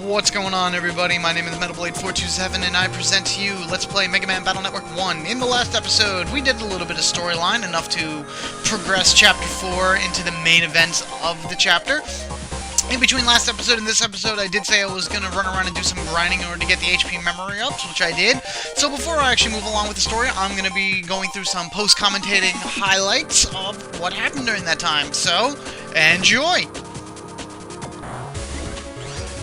What's going on, everybody? My name is MetalBlade427, and I present to you Let's Play Mega Man Battle Network 1. In the last episode, we did a little bit of storyline, enough to progress Chapter 4 into the main events of the chapter. In between last episode and this episode, I did say I was going to run around and do some grinding in order to get the HP memory ups, which I did. So before I actually move along with the story, I'm going to be going through some post-commentating highlights of what happened during that time. So, enjoy!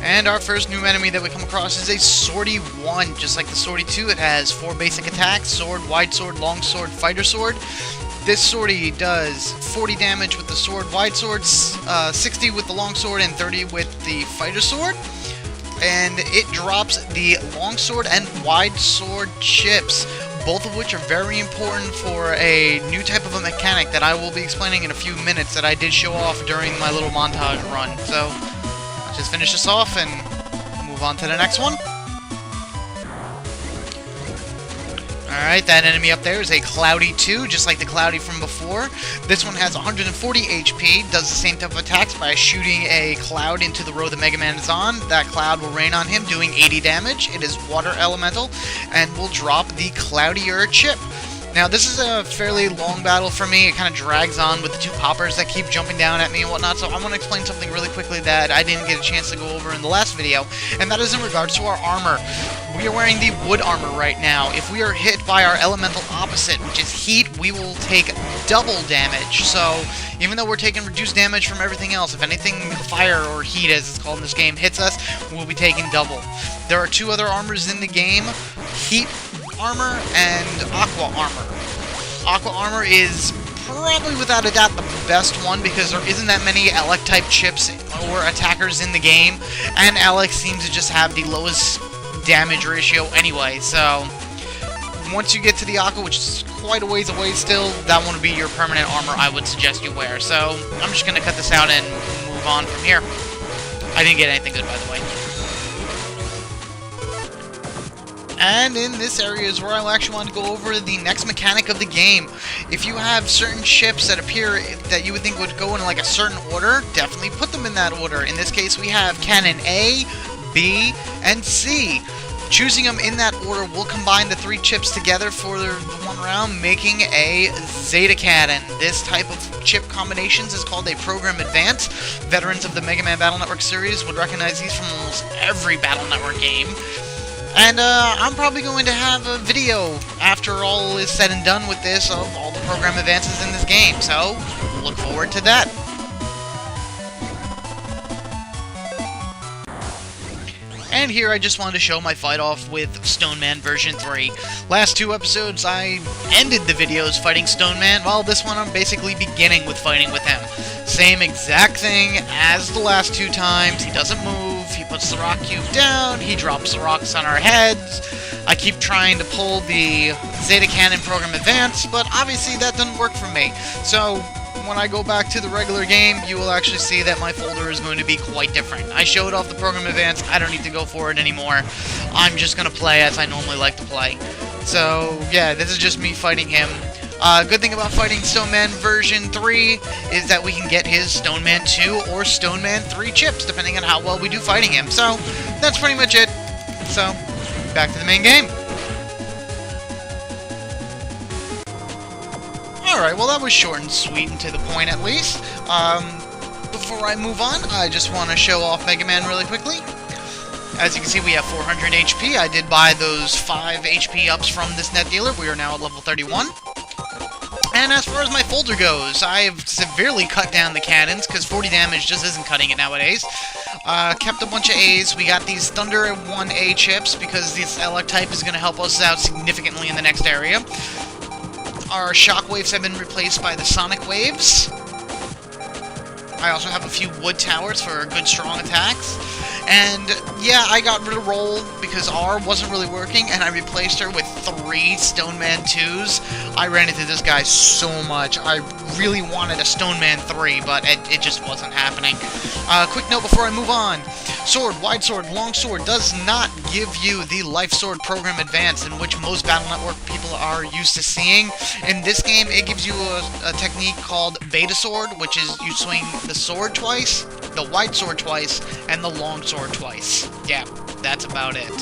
And our first new enemy that we come across is a Swordy 1. Just like the Swordy 2, it has 4 basic attacks: Sword, Wide Sword, Long Sword, Fighter Sword. This Swordy does 40 damage with the Sword, Wide Sword, 60 with the Long Sword, and 30 with the Fighter Sword. And it drops the Long Sword and Wide Sword chips, both of which are very important for a new type of a mechanic that I will be explaining in a few minutes that I did show off during my little montage run. So just finish this off and move on to the next one. Alright, that enemy up there is a Cloudy 2, just like the Cloudy from before. This one has 140 HP, does the same type of attacks by shooting a cloud into the road that Mega Man is on. That cloud will rain on him, doing 80 damage. It is Water Elemental, and will drop the Cloudier chip. Now, this is a fairly long battle for me. It kind of drags on with the two poppers that keep jumping down at me and whatnot, so I want to explain something really quickly that I didn't get a chance to go over in the last video, and that is in regards to our armor. We are wearing the wood armor right now. If we are hit by our elemental opposite, which is heat, we will take double damage. So, even though we're taking reduced damage from everything else, if anything fire or heat, as it's called in this game, hits us, we'll be taking double. There are two other armors in the game: Heat Armor and Aqua Armor. Aqua Armor is probably without a doubt the best one because there isn't that many Alec type chips or attackers in the game, and Alec seems to just have the lowest damage ratio anyway. So once you get to the Aqua, which is quite a ways away still, that one would be your permanent armor I would suggest you wear. So I'm just going to cut this out and move on from here. I didn't get anything good, by the way. And in this area is where I actually want to go over the next mechanic of the game. If you have certain ships that appear that you would think would go in like a certain order, definitely put them in that order. In this case, we have Cannon A, B, and C. Choosing them in that order will combine the 3 chips together for the one round, making a Zeta Cannon. This type of chip combinations is called a Program Advance. Veterans of the Mega Man Battle Network series would recognize these from almost every Battle Network game. And I'm probably going to have a video after all is said and done with this of all the program advances in this game, so look forward to that. And here I just wanted to show my fight off with Stone Man version 3. Last 2 episodes I ended the videos fighting Stone Man, while this one I'm basically beginning with fighting with him. Same exact thing as the last 2 times. He doesn't move, he puts the rock cube down, he drops the rocks on our heads. I keep trying to pull the Zeta Cannon Program Advance, but obviously that doesn't work for me. So when I go back to the regular game, you will actually see that my folder is going to be quite different. I showed off the Program Advance, I don't need to go for it anymore. I'm just going to play as I normally like to play. So yeah, this is just me fighting him. Good thing about fighting Stone Man version 3 is that we can get his Stone Man 2 or Stone Man 3 chips, depending on how well we do fighting him. So, that's pretty much it. So, back to the main game. Alright, well that was short and sweet and to the point at least. Before I move on, I just want to show off Mega Man really quickly. As you can see, we have 400 HP. I did buy those 5 HP ups from this net dealer. We are now at level 31. And as far as my folder goes, I've severely cut down the cannons, because 40 damage just isn't cutting it nowadays. Kept a bunch of A's. We got these Thunder 1A chips, because this Alec type is going to help us out significantly in the next area. Our Shockwaves have been replaced by the Sonic Waves. I also have a few Wood Towers for good strong attacks. And yeah, I got rid of Roll because R wasn't really working, and I replaced her with 3 Stone Man 2s. I ran into this guy so much. I really wanted a Stone Man 3, but it just wasn't happening. Quick note before I move on. Sword, Wide Sword, Long Sword does not give you the Life Sword Program Advance, in which most Battle Network people are used to seeing. In this game, it gives you a technique called Beta Sword, which is you swing the sword twice. the wide sword twice, and the long sword twice. Yeah, that's about it.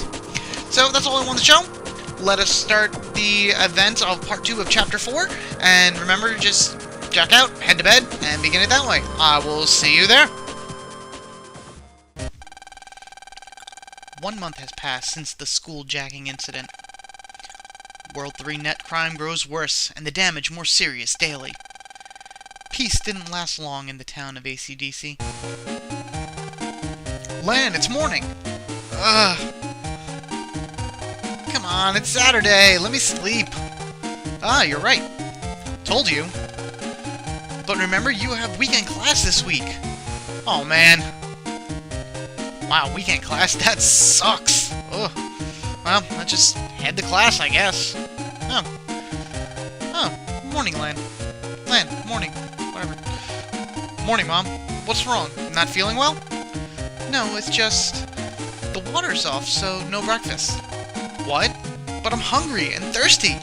So that's all I wanted to show. Let us start the events of Part 2 of Chapter 4. And remember to just check out, head to bed, and begin it that way. I will see you there. 1 month has passed since the school jacking incident. World 3 net crime grows worse, and the damage more serious daily. Peace didn't last long in the town of AC/DC. Lan, it's morning! Ugh. Come on, it's Saturday! Let me sleep! Ah, you're right. Told you. But remember, you have weekend class this week. Oh, man. Wow, weekend class? That sucks! Ugh. Well, let's just head to class, I guess. Oh. Oh, morning, Lan. Lan, morning. Whatever. Morning, Mom. What's wrong? Not feeling well? No, it's just... the water's off, so no breakfast. What? But I'm hungry and thirsty.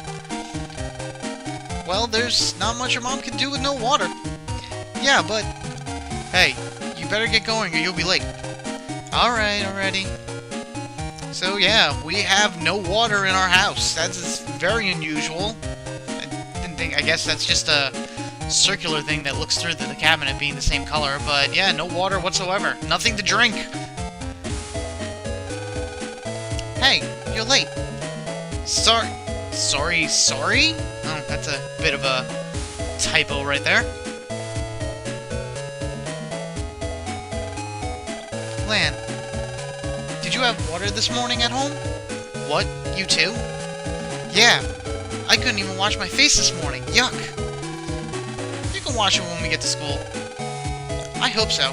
Well, there's not much your mom can do with no water. Yeah, but... hey, you better get going or you'll be late. Alright, already. So yeah, we have no water in our house. That's very unusual. I guess that's just a circular thing that looks through the cabinet being the same color, but yeah, no water whatsoever. Nothing to drink. Hey, you're late. Sorry? Oh, that's a bit of a typo right there. Lan, did you have water this morning at home? What? You too? Yeah. I couldn't even wash my face this morning. Yuck. You can wash it when we get to school. I hope so.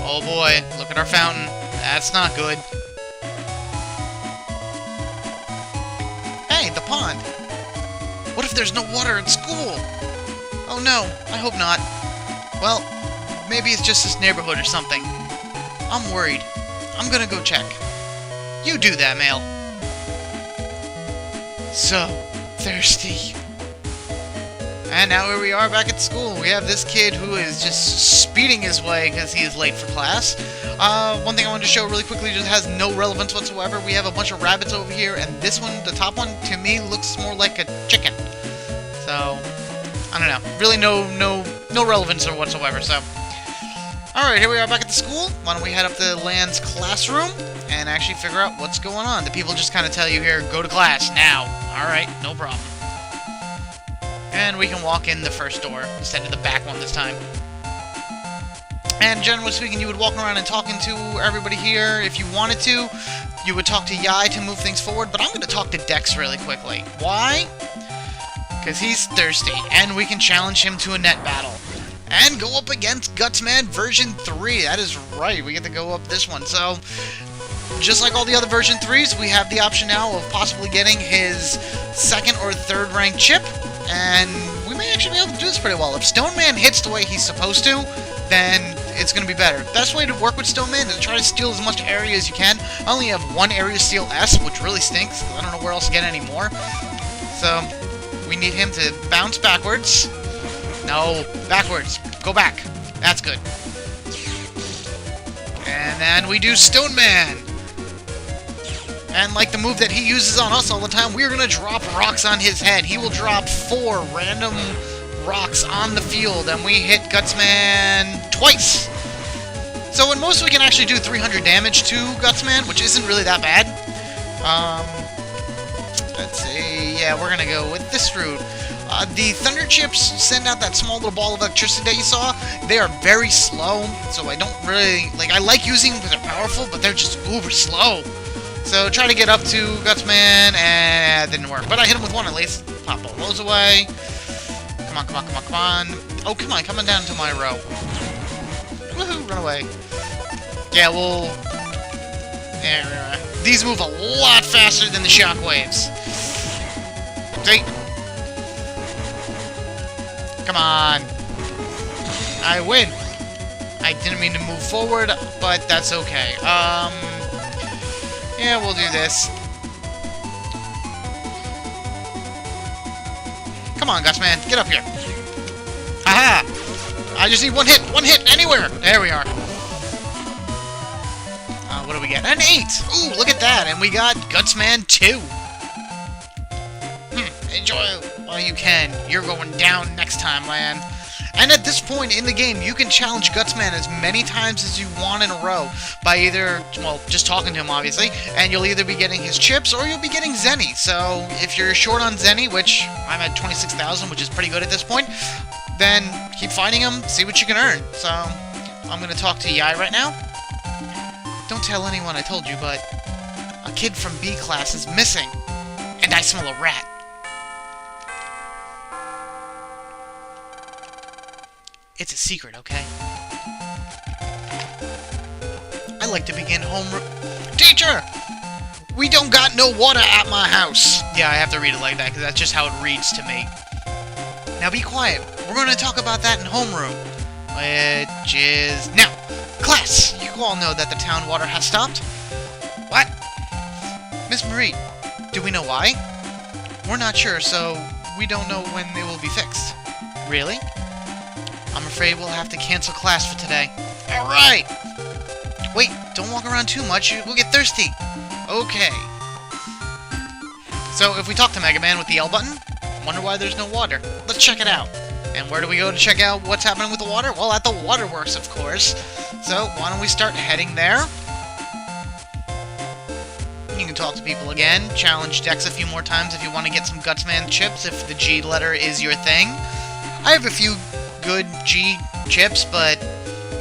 Oh boy, look at our fountain. That's not good. Hey, the pond. What if there's no water in school? Oh no, I hope not. Well, maybe it's just this neighborhood or something. I'm worried. I'm gonna go check. You do that, Mail. So thirsty. And now here we are back at school. We have this kid who is just speeding his way because he is late for class. One thing I wanted to show really quickly just has no relevance whatsoever. We have a bunch of rabbits over here, and this one, the top one, to me looks more like a chicken. So, I don't know. Really no relevance or whatsoever, so. Alright, here we are back at the school. Why don't we head up to Lan's classroom and actually figure out what's going on. The people just kind of tell you here, go to class now. Alright, no problem. And we can walk in the first door instead of the back one this time. And generally speaking, you would walk around and talking to everybody here if you wanted to. You would talk to Yai to move things forward, but I'm going to talk to Dex really quickly. Why? Because he's thirsty, and we can challenge him to a net battle. And go up against Gutsman version 3. That is right, we get to go up this one. So, just like all the other version 3s, we have the option now of possibly getting his 2nd or 3rd rank chip. And we may actually be able to do this pretty well. If Stoneman hits the way he's supposed to, then it's going to be better. Best way to work with Stoneman is to try to steal as much area as you can. I only have one area to steal S, which really stinks, because I don't know where else to get any more. So, we need him to bounce backwards. No, backwards. Go back. That's good. And then we do Stoneman. And like the move that he uses on us all the time, we're going to drop rocks on his head. He will drop 4 random rocks on the field, and we hit Gutsman twice. So in most we can actually do 300 damage to Gutsman, which isn't really that bad. Let's see. Yeah, we're going to go with this route. The Thunder Chips send out that small little ball of electricity that you saw. They are very slow, so I don't really... I like using them because they're powerful, but they're just uber slow. So try to get up to Gutsman, and it didn't work. But I hit him with one at least. Pop all those away. Come on, come on, come on, come on. Oh, come on, coming down to my row. Woohoo, run away. Yeah, we'll... Yeah, these move a lot faster than the shockwaves. See? Come on. I win. I didn't mean to move forward, but that's okay. Yeah, we'll do this. Come on, Gutsman, get up here. Aha! I just need one hit, anywhere! There we are. What do we get? An 8! Ooh, look at that! And we got Gutsman 2. Enjoy while you can. You're going down next time, man. And at this point in the game, you can challenge Gutsman as many times as you want in a row by either, well, just talking to him, obviously, and you'll either be getting his chips or you'll be getting Zenny. So if you're short on Zenny, which I'm at 26,000, which is pretty good at this point, then keep fighting him, see what you can earn. So I'm going to talk to Yai right now. Don't tell anyone I told you, but a kid from B class is missing, and I smell a rat. It's a secret, okay? I like to begin homeroom. Teacher! We don't got no water at my house. Yeah, I have to read it like that, because that's just how it reads to me. Now be quiet. We're going to talk about that in homeroom. Which is now. Class, you all know that the town water has stopped. What? Miss Marie, do we know why? We're not sure, so we don't know when they will be fixed. Really? I'm afraid we'll have to cancel class for today. Alright! Wait, don't walk around too much, we'll get thirsty. Okay. So, if we talk to Mega Man with the L button, wonder why there's no water. Let's check it out. And where do we go to check out what's happening with the water? Well, at the waterworks, of course. So, why don't we start heading there? You can talk to people again, challenge Dex a few more times if you want to get some Gutsman chips, if the G letter is your thing. I have a few good G chips, but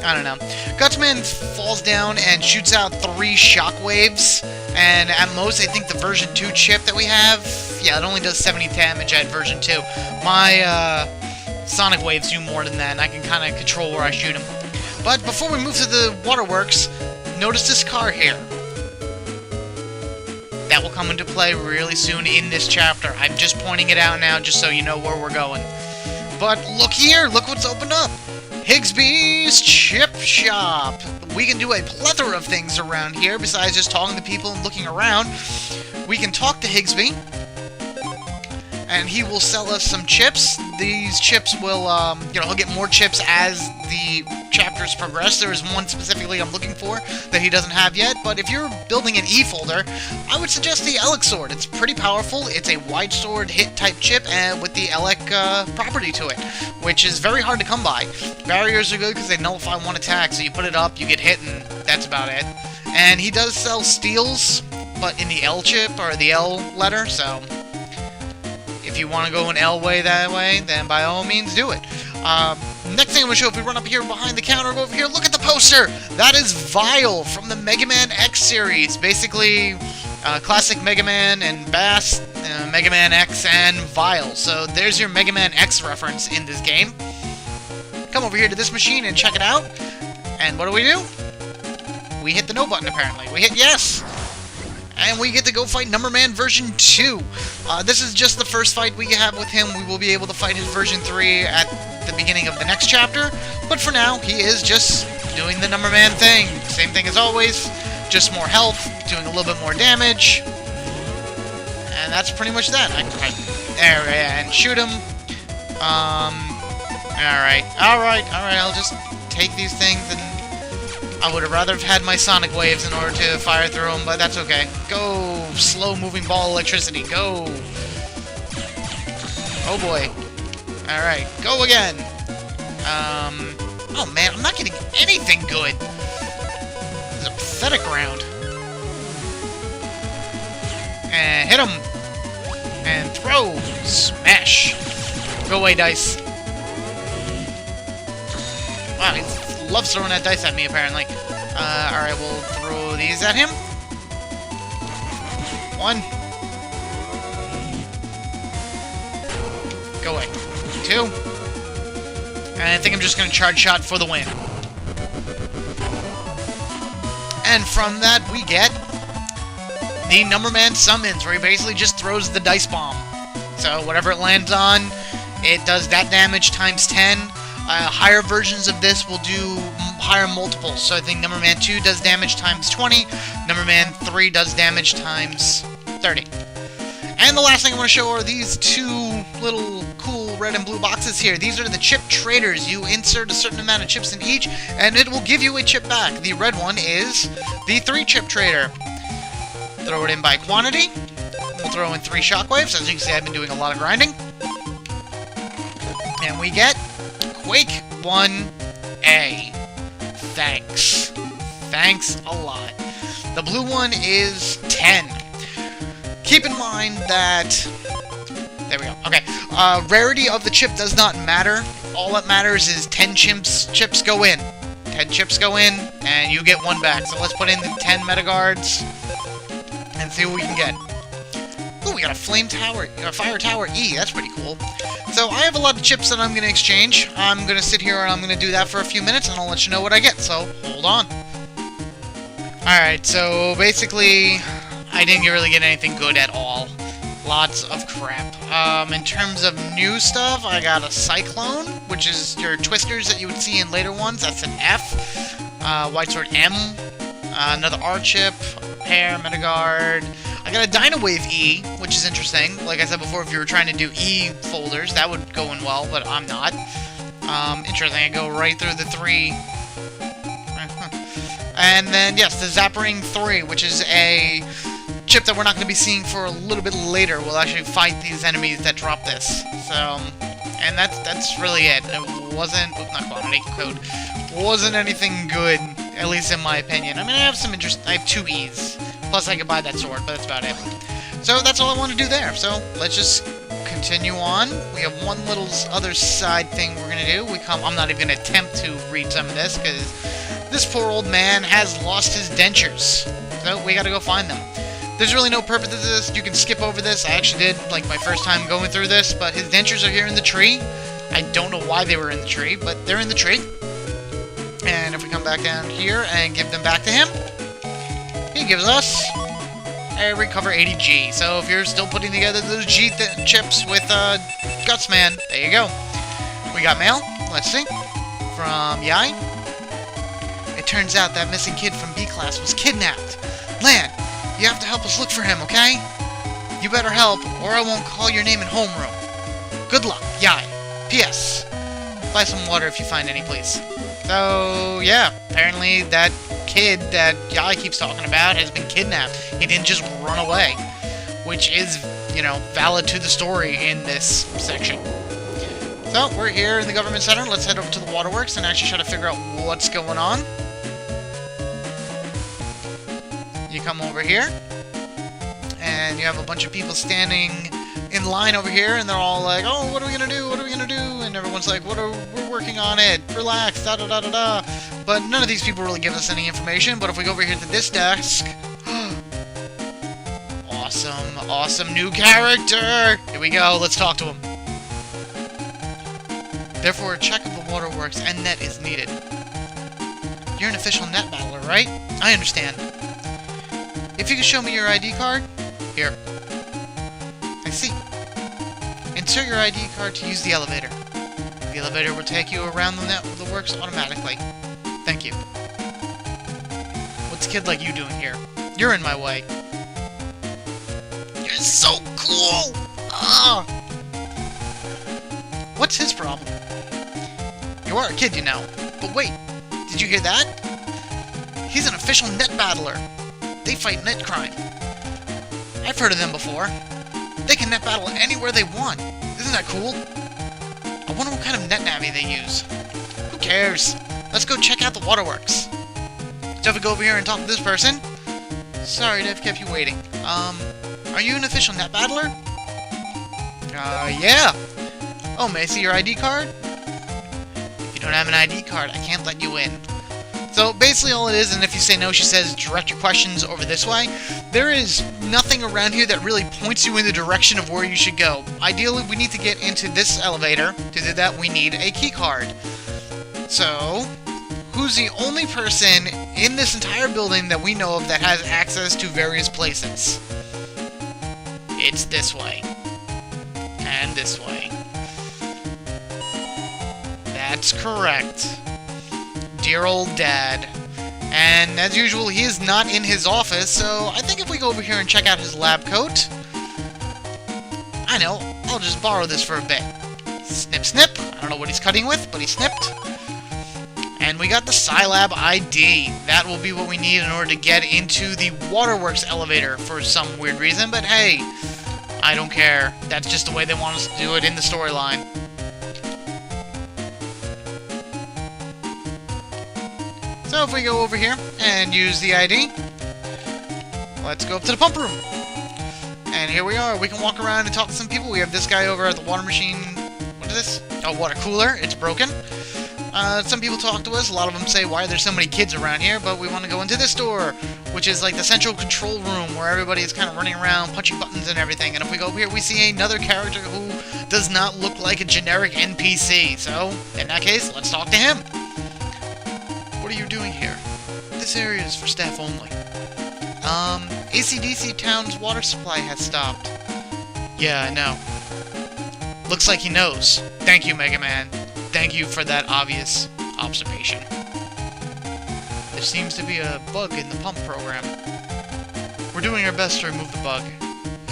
I don't know. Gutsman falls down and shoots out 3 shockwaves, and at most, I think the version 2 chip that we have, yeah, it only does 70 damage at version 2. My, sonic waves do more than that, and I can kind of control where I shoot them. But before we move to the waterworks, notice this car here. That will come into play really soon in this chapter. I'm just pointing it out now just so you know where we're going. But look here, look what's opened up. Higsby's Chip Shop. We can do a plethora of things around here besides just talking to people and looking around. We can talk to Higsby, and he will sell us some chips. These chips will, he'll get more chips as the chapters progress. There is one specifically I'm looking for that he doesn't have yet, but if you're building an E folder, I would suggest the Elec sword. It's pretty powerful. It's a wide sword hit type chip and with the Elec property to it, which is very hard to come by. Barriers are good because they nullify one attack, so you put it up, you get hit, and that's about it. And he does sell steals, but in the L chip, or the L letter, so if you want to go an L way that way, then by all means do it. Next thing I'm going to show, if we run up here behind the counter, go over here, look at the poster! That is Vile from the Mega Man X series. Basically, classic Mega Man and Bass, Mega Man X, and Vile. So there's your Mega Man X reference in this game. Come over here to this machine and check it out. And what do? We hit the no button, apparently. We hit yes! And we get to go fight NumberMan version 2. This is just the first fight we have with him. We will be able to fight his version 3 at the beginning of the next chapter. But for now, he is just doing the NumberMan thing. Same thing as always, just more health, doing a little bit more damage. And that's pretty much that. There, and shoot him. Alright, I'll just take these things and I would have rather have had my sonic waves in order to fire through them, but that's okay. Go, slow-moving ball electricity, go! Oh boy. Alright, go again! Oh man, I'm not getting anything good! This is a pathetic round. And hit him! And throw! Smash! Go away, dice. Wow, he loves throwing that dice at me, apparently. Alright, we'll throw these at him. 1. Go away. 2. And I think I'm just going to charge shot for the win. And from that, we get the NumberMan summons, where he basically just throws the dice bomb. So whatever it lands on, it does that damage times 10. Higher versions of this will do higher multiples. So I think NumberMan 2 does damage times 20. NumberMan 3 does damage times 30. And the last thing I want to show are these 2 little cool little red and blue boxes here. These are the chip traders. You insert a certain amount of chips in each, and it will give you a chip back. The red one is the 3-chip trader. Throw it in by quantity. We'll throw in 3 shockwaves. As you can see, I've been doing a lot of grinding. And we get Quake 1A. Thanks. Thanks a lot. The blue one is 10. Keep in mind that... There we go. Okay. Rarity of the chip does not matter. All that matters is 10 chips go in. 10 chips go in, and you get 1 back. So let's put in the 10 metaguards and see what we can get. Ooh, we got a flame tower, a fire tower E. That's pretty cool. So I have a lot of chips that I'm going to exchange. I'm going to sit here and I'm going to do that for a few minutes, and I'll let you know what I get. So hold on. Alright, so basically, I didn't really get anything good at all. Lots of crap. In terms of new stuff, I got a Cyclone, which is your twisters that you would see in later ones. That's an F. White Sword M. Another R chip. Repair, Metaguard. I got a Dynawave E, which is interesting. Like I said before, if you were trying to do E folders, that would go in well, but I'm not. Interesting, I go right through the 3. And then, yes, the Zappering 3, which is a chip that we're not going to be seeing for a little bit later. We'll actually fight these enemies that drop this. So, and that's really it. It wasn't, not quantity, code. Wasn't anything good, at least in my opinion. I mean, I have some interest, I have 2 E's. Plus, I could buy that sword, but that's about it. So, that's all I want to do there. So, let's just continue on. We have one little other side thing we're going to do. I'm not even going to attempt to read some of this, because this poor old man has lost his dentures. So, we got to go find them. There's really no purpose to this. You can skip over this. I actually did, like, my first time going through this, but his dentures are here in the tree. I don't know why they were in the tree, but they're in the tree. And if we come back down here and give them back to him, he gives us a recover 80G. So if you're still putting together those G chips with Gutsman, there you go. We got mail. Let's see. From Yai. It turns out that missing kid from B class was kidnapped. Lan, you have to help us look for him, okay? You better help, or I won't call your name in homeroom. Good luck, Yai. P.S. Buy some water if you find any, please. So, yeah, apparently that kid that Yai keeps talking about has been kidnapped. He didn't just run away, which is, you know, valid to the story in this section. So, we're here in the government center. Let's head over to the waterworks and actually try to figure out what's going on. You come over here, and you have a bunch of people standing in line over here, and they're all like, oh, what are we gonna do, what are we gonna do? And everyone's like, we're working on it, relax, da-da-da-da-da. But none of these people really give us any information. But if we go over here to this desk, awesome new character! Here we go, let's talk to him. Therefore, a check of the waterworks and net is needed. You're an official net battler, right? I understand. If you could show me your ID card? Here. I see. Insert your ID card to use the elevator. The elevator will take you around the works automatically. Thank you. What's a kid like you doing here? You're in my way. You're so cool! Ah! What's his problem? You are a kid, you know. But wait, did you hear that? He's an official net battler. They fight net crime. I've heard of them before. They can net battle anywhere they want. Isn't that cool? I wonder what kind of net navy they use. Who cares? Let's go check out the waterworks. So if we go over here and talk to this person. Sorry to have kept you waiting. Are you an official net battler? Yeah. Oh, may I see your ID card? If you don't have an ID card, I can't let you in. So basically all it is, and if you say no, she says direct your questions over this way. There is nothing around here that really points you in the direction of where you should go. Ideally, we need to get into this elevator. To do that, we need a key card. So, who's the only person in this entire building that we know of that has access to various places? It's this way. And this way. That's correct. Dear old dad. And as usual, he is not in his office, so I think if we go over here and check out his lab coat... I know, I'll just borrow this for a bit. Snip, snip. I don't know what he's cutting with, but he snipped. And we got the Scilab ID. That will be what we need in order to get into the waterworks elevator for some weird reason, but hey, I don't care. That's just the way they want us to do it in the storyline. So if we go over here and use the ID, let's go up to the pump room. And here we are. We can walk around and talk to some people. We have this guy over at the water machine. What is this? Oh, water cooler. It's broken. Some people talk to us. A lot of them say, why are there so many kids around here? But we want to go into this door, which is like the central control room where everybody is kind of running around, punching buttons and everything. And if we go over here, we see another character who does not look like a generic NPC. So, in that case, let's talk to him. What are you doing here? This area is for staff only. AC/DC Town's water supply has stopped. Yeah, I know. Looks like he knows. Thank you, Mega Man. Thank you for that obvious observation. There seems to be a bug in the pump program. We're doing our best to remove the bug.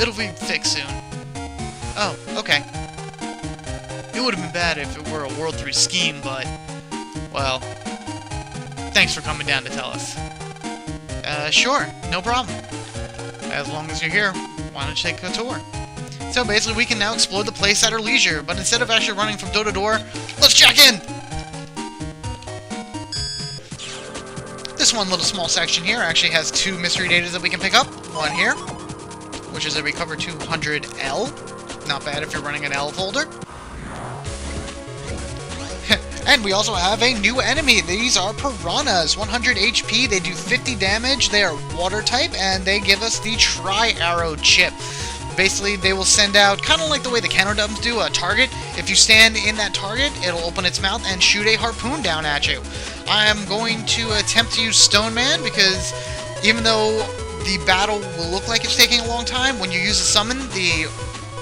It'll be fixed soon. Oh, okay. It would have been bad if it were a World 3 scheme, but... well... thanks for coming down to tell us. Sure, no problem. As long as you're here, why don't you take a tour? So basically we can now explore the place at our leisure, but instead of actually running from door to door, let's check in! This one little small section here actually has 2 mystery data that we can pick up. One here, which is a Recover 200L. Not bad if you're running an L folder. And we also have a new enemy. These are piranhas. 100 HP, they do 50 damage, they are water type, and they give us the Tri-Arrow chip. Basically, they will send out, kind of like the way the Canodums do, a target. If you stand in that target, it'll open its mouth and shoot a harpoon down at you. I am going to attempt to use Stone Man, because even though the battle will look like it's taking a long time, when you use a summon,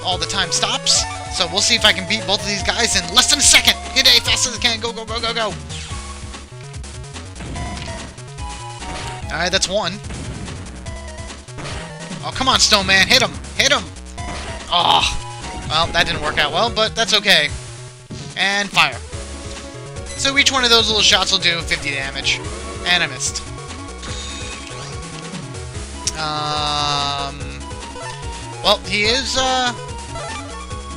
all the time stops. So we'll see if I can beat both of these guys in less than a second. Hit A fast as I can. Go, go, go, go, go. Alright, that's one. Oh, come on, Stone Man. Hit him. Hit him. Oh. Well, that didn't work out well, but that's okay. And fire. So each one of those little shots will do 50 damage. And I missed. Well, he is,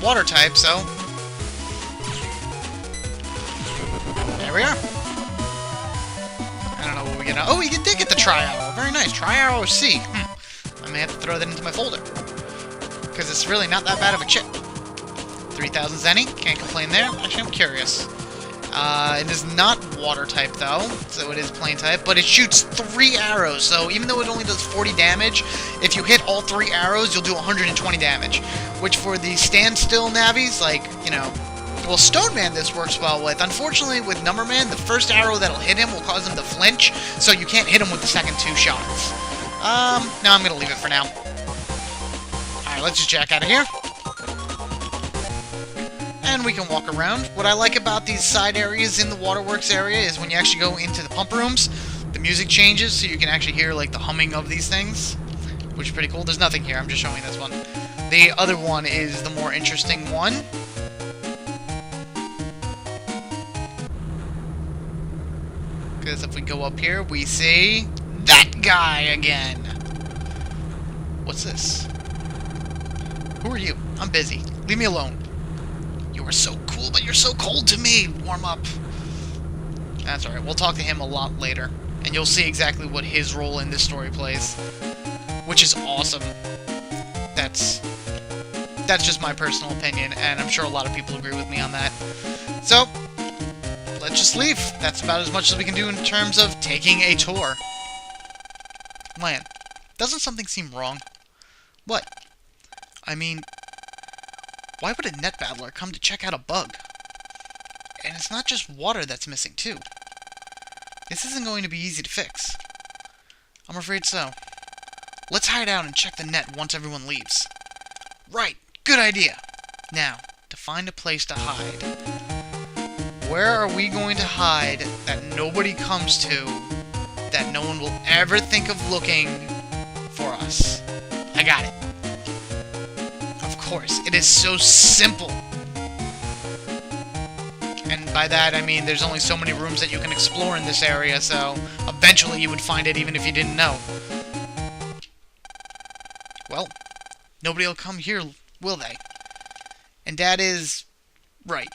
water type, so... there we are. I don't know what we get now. Oh, we did get the Tri-Arrow. Very nice. Tri-Arrow C. I may have to throw that into my folder. Because it's really not that bad of a chip. 3,000 Zenny. Can't complain there. Actually, I'm curious. It is not water type, though. So it is plane type. But it shoots 3 arrows. So even though it only does 40 damage, if you hit all 3 arrows, you'll do 120 damage. Which for the standstill navies, like, you know... well, Stone Man this works well with. Unfortunately, with NumberMan, the first arrow that'll hit him will cause him to flinch, so you can't hit him with the second 2 shots. No, I'm gonna leave it for now. Alright, let's just jack out of here. And we can walk around. What I like about these side areas in the waterworks area is when you actually go into the pump rooms, the music changes, so you can actually hear, like, the humming of these things, which is pretty cool. There's nothing here, I'm just showing this one. The other one is the more interesting one. Because if we go up here, we see that guy again. What's this? Who are you? I'm busy. Leave me alone. You are so cool, but you're so cold to me. Warm up. That's alright. We'll talk to him a lot later. And you'll see exactly what his role in this story plays. Which is awesome. That's just my personal opinion, and I'm sure a lot of people agree with me on that. So... let's just leave. That's about as much as we can do in terms of taking a tour. Man, doesn't something seem wrong? What? I mean, why would a net battler come to check out a bug? And it's not just water that's missing, too. This isn't going to be easy to fix. I'm afraid so. Let's hide out and check the net once everyone leaves. Right, good idea. Now, to find a place to hide. Where are we going to hide that nobody comes to, that no one will ever think of looking for us? I got it. Of course, it is so simple. by that, I mean there's only so many rooms that you can explore in this area, so eventually you would find it even if you didn't know. Well, nobody will come here, will they? And Dad is... right.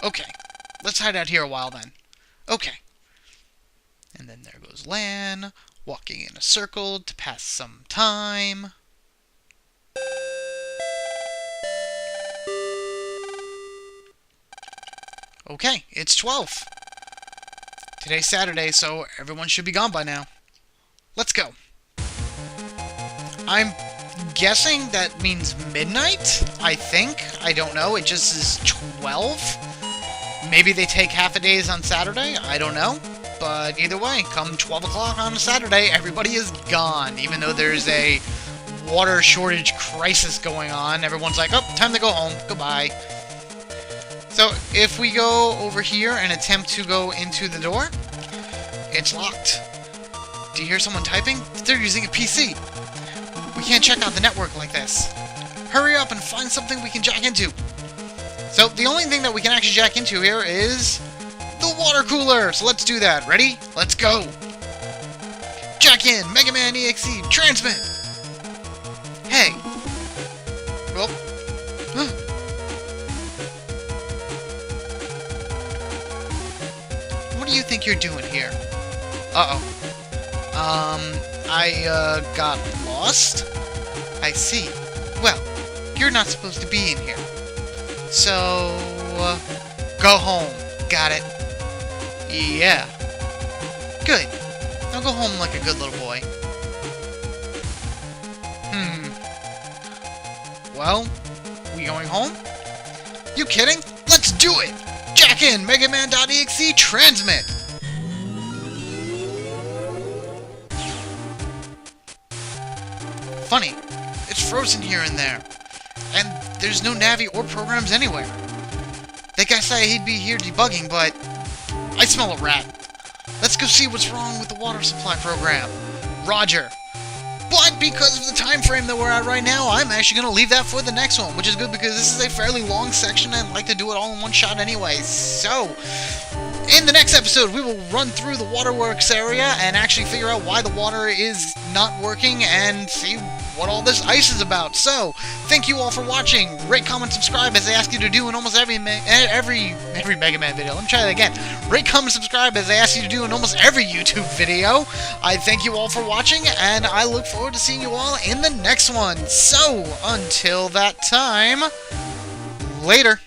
Okay. Let's hide out here a while then. Okay. And then there goes Lan, walking in a circle to pass some time. Okay, it's 12. Today's Saturday, so everyone should be gone by now. Let's go. I'm guessing that means midnight, I think. I don't know, it just is 12. Maybe they take half a days on Saturday, I don't know. But either way, come 12 o'clock on a Saturday, everybody is gone. Even though there's a water shortage crisis going on, everyone's like, oh, time to go home, goodbye. So, if we go over here and attempt to go into the door, it's locked. Do you hear someone typing? They're using a PC. We can't check out the network like this. Hurry up and find something we can jack into. So, the only thing that we can actually jack into here is the water cooler. So let's do that. Ready? Let's go. Jack in. Mega Man EXE. Transmit. Hey. Well. What do you think you're doing here? Uh-oh. I got lost? I see. Well, you're not supposed to be in here. So, go home. Got it. Yeah. Good. Now go home like a good little boy. Well, we going home? You kidding? Let's do it! Jack in! MegaMan.exe transmit! Funny. It's frozen here and there. And there's no Navi or programs anywhere. That guy said he'd be here debugging, but I smell a rat. Let's go see what's wrong with the water supply program. Roger. But because of the time frame that we're at right now, I'm actually going to leave that for the next one, which is good because this is a fairly long section and I'd like to do it all in one shot anyway. So, in the next episode, we will run through the waterworks area and actually figure out why the water is not working and see what all this ice is about. So, thank you all for watching. Rate, comment, subscribe as I ask you to do in almost every Mega Man video. Let me try that again. Rate, comment, subscribe as I ask you to do in almost every YouTube video. I thank you all for watching, and I look forward to seeing you all in the next one. So, until that time, later.